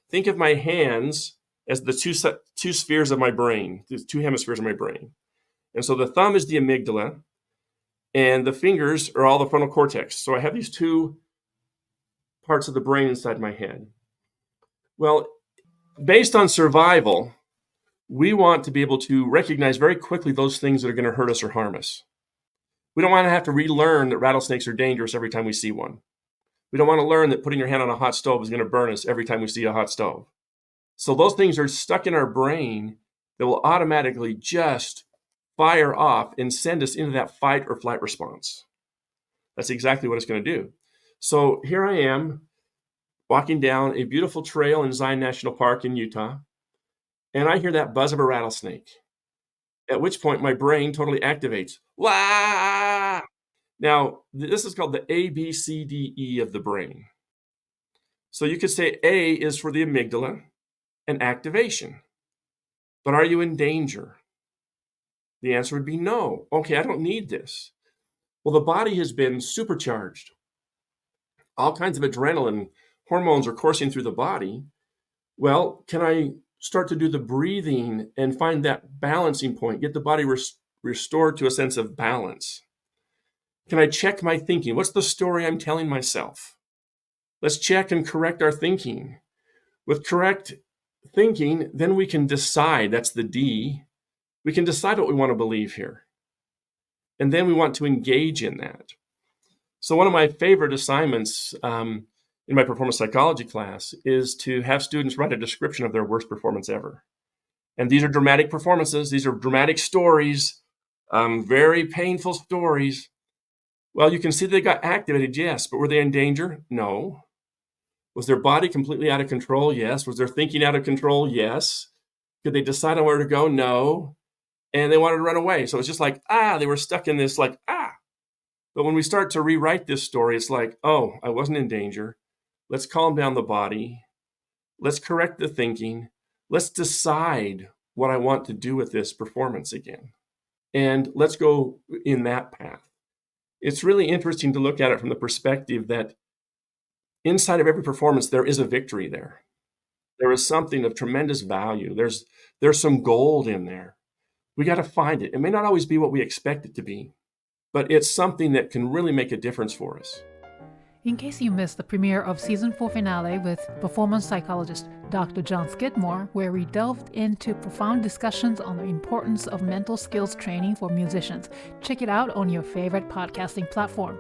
think of my hands as the two spheres of my brain, the two hemispheres of my brain. And so the thumb is the amygdala, and the fingers are all the frontal cortex. So I have these two parts of the brain inside my head. Well, based on survival, we want to be able to recognize very quickly those things that are going to hurt us or harm us. We don't want to have to relearn that rattlesnakes are dangerous every time we see one. We don't want to learn that putting your hand on a hot stove is going to burn us every time we see a hot stove. So those things are stuck in our brain that will automatically just fire off and send us into that fight or flight response. That's exactly what it's going to do. So here I am walking down a beautiful trail in Zion National Park in Utah, and I hear that buzz of a rattlesnake, at which point my brain totally activates. Wah! Now, this is called the ABCDE of the brain. So you could say A is for the amygdala and activation. But are you in danger? The answer would be no. Okay, I don't need this. Well, the body has been supercharged. All kinds of adrenaline hormones are coursing through the body. Well, can I start to do the breathing and find that balancing point, get the body restored to a sense of balance? Can I check my thinking? What's the story I'm telling myself? Let's check and correct our thinking. With correct thinking, then we can decide, that's the D, we can decide what we want to believe here. And then we want to engage in that. So one of my favorite assignments in my performance psychology class is to have students write a description of their worst performance ever. And these are dramatic performances. These are dramatic stories, very painful stories. Well, you can see they got activated, yes, but were they in danger? No. Was their body completely out of control? Yes. Was their thinking out of control? Yes. Could they decide on where to go? No. And they wanted to run away. So it's just like, they were stuck in this like, But when we start to rewrite this story, it's like, oh, I wasn't in danger. Let's calm down the body. Let's correct the thinking. Let's decide what I want to do with this performance again. And let's go in that path. It's really interesting to look at it from the perspective that inside of every performance, there is a victory there. There is something of tremendous value. There's some gold in there. We got to find it. It may not always be what we expect it to be, but it's something that can really make a difference for us. In case you missed the premiere of Season 4 finale with performance psychologist Dr. Jon Skidmore, where we delved into profound discussions on the importance of mental skills training for musicians, check it out on your favorite podcasting platform.